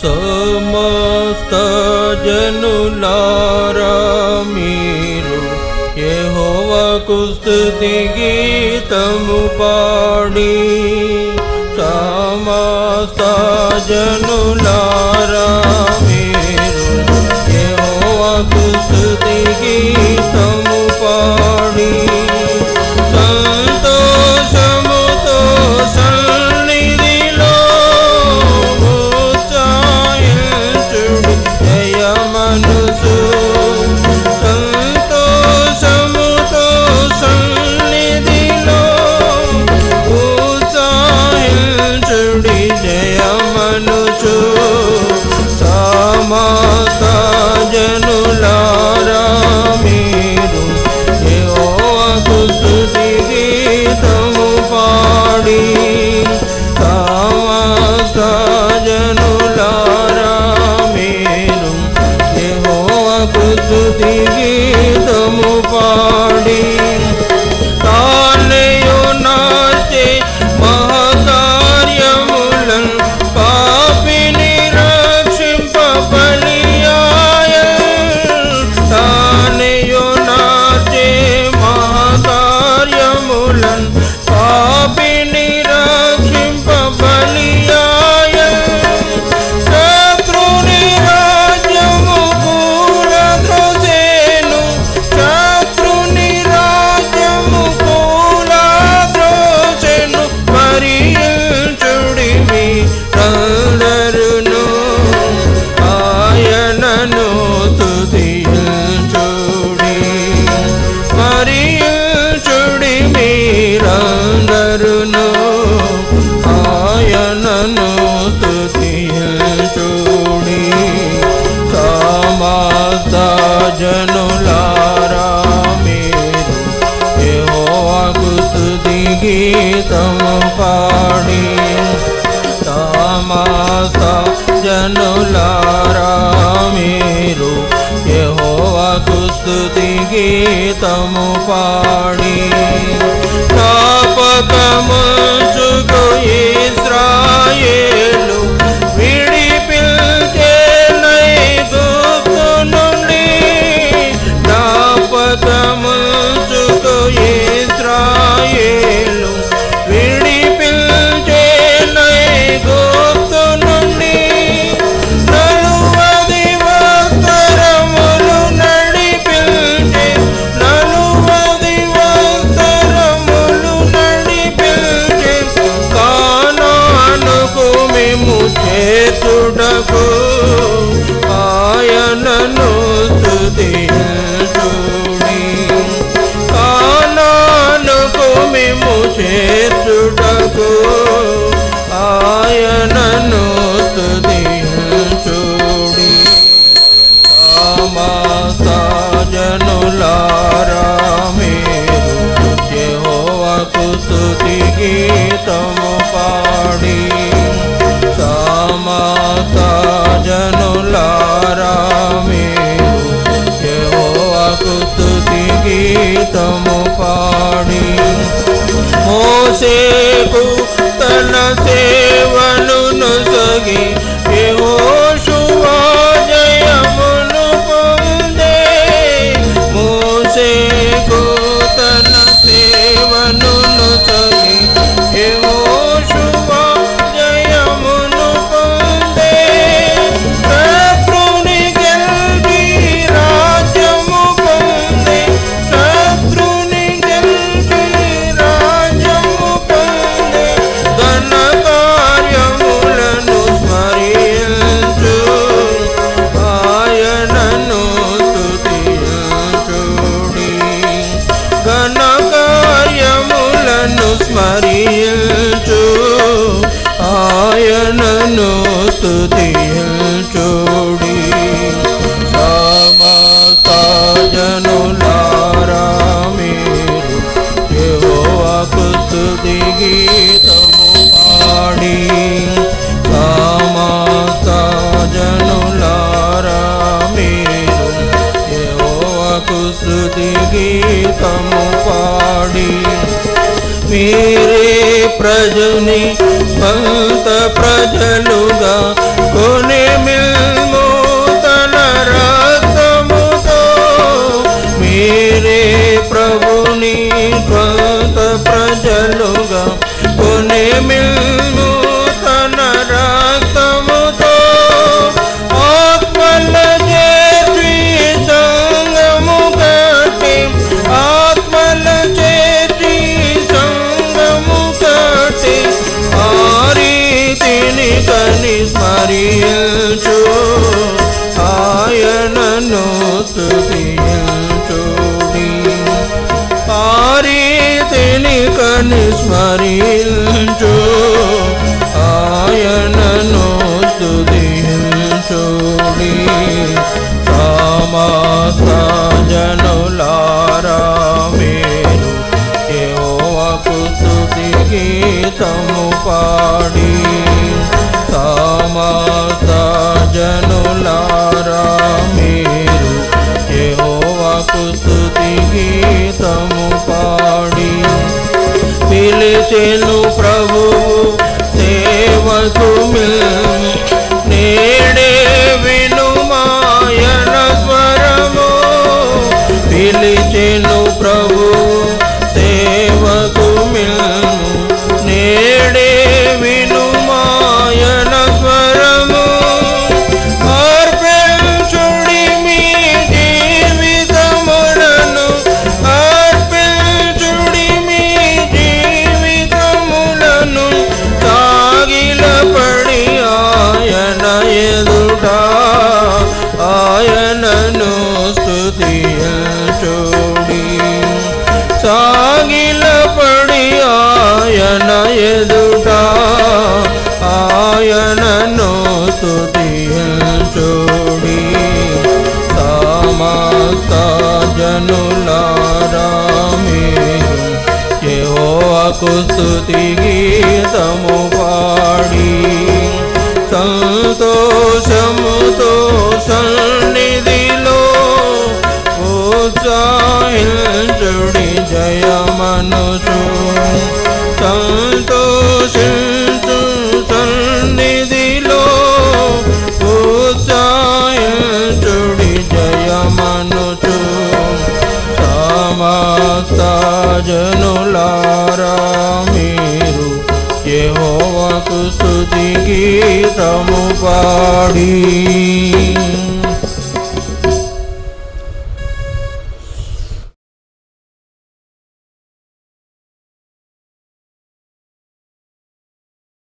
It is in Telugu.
సమస్త జనులారా మీరు యెహోవాకు స్తుతి గీతము పాడి సమస్త జనులారా మీరు యెహోవాకు స్తుతి గీతము పాడి సంతోషముతో సన్నిధిలో ఉత్సాహించుడి జయ మనసు సంతోషముతో సన్నిధిలో ఉత్సాహించుడి జయ మనసు సమస్త జనులారా మీరు యెహోవాకు స్తుతి గీతము పాడి సమస్త జనులారా మీరు యెహోవాకు స్తుతి గీతము పాడి తానేయు నాచే మహకార్యములను పాపిని రక్షింప బలియాయెను తానేయు నాచే మహకార్యములను పాపిని రక్షింప బలియాయెను శత్రుని రాజ్యము కూలద్రోసెను శత్రుని రాజ్యము కూలద్రోసెను మరించుడి మీరందరును ఆయనను స్తుతించుడి మరించుడి మీరందరును ఆయనను స్తుతించుడి సమస్త జనులారా మీరు యెహోవాకు స్తుతి గీతము పాడి సమస్త జనులారా మీరు యెహోవాకు స్తుతి గీతము పాడి జ్ఞాపకముంచుకో ఇశ్రాయేలు విడిపించెనై ఐగుప్తు నుండి జ్ఞాపకముంచుకో ఇశ్రాయేలు విడిపించెనై ఐగుప్తు నుండి నలువది వత్సరములు నడిపించె నలువది వత్సరములు నడిపించె కానానుకు మేము చేర్చుటకు ఆయనను స్తుతించుడి కానానుకు మేము చేర్చుటకు ఆయనను స్తుతించుడి సమస్త జనులారా మీరు యెహోవాకు స్తుతి గీతము పాడి సమస్త జనులారా మీరు యెహోవాకు స్తుతి గీతము పాడి మోషేకు తన సేవను నొసగి యెహోషువ జయమును పొందే మోషేకు తన సేవను నొసగి యెహోషువ జయమును పొందే శత్రుని గెలిచి రాజ్యము పొందే శత్రుని గెలిచి రాజ్యము పొందే ఘన కార్యములను స్మరించు ఆయనను స్తుతించుడి ఘన కార్యములను స్మరించు ఆయనను స్తుతించుడి సమస్త జనులారా మీరు యెహోవాకు స్తుతి గీతము పాడి సమస్త జనులారా మీరు యెహోవాకు స్తుతి గీతము పాడి మీరే ప్రజని స్వంత ప్రజలుగా కొనే నీ స్వంత ప్రజలుగా కొని మిల్ము తన రక్తముతో ఆత్మల చేతి సంగము కట్టి ఆత్మల చేతి సంగము కట్టి ఆ రీతిని కని స్మరించు ఆయనను స్తుతించుడి ఆ రీతిని కని స్మరించు ఆయనను స్తుతించుడి సమస్త జనులారా మీరు యెహోవాకు స్తుతి గీతము పాడి సమస్త జనులారా మీరు యెహోవాకు స్తుతి గీతము పాడి పిలిచెను ప్రభువు సేవకు మిల్ము నేడే వినుమాయన స్వరము పిలిచెను ప్రభువు సేవకు మిల్ము నేడే వినుమాయన స్వరము అర్పించుడి మీ జీవితములను అర్పించుడి మీ జీవితములను సాగిలపడి ఆయన ఎదుట ఆయనను స్తుతించుడి సాగిలపడి ఆయన ఎదుట ఆయనను స్తుతించుడి సమస్త జనులారా మీరు యెహోవాకు స్తుతి గీతము పాడి సంతోషముతో సన్నిధిలో ఉత్సాహించుడి జయమనుచు సంతోషించు సన్నిధిలో ఉత్సాహించుడి జయమనుచు సమస్త జనులారా మీరు యెహోవాకు స్తుతి గీతము పాడి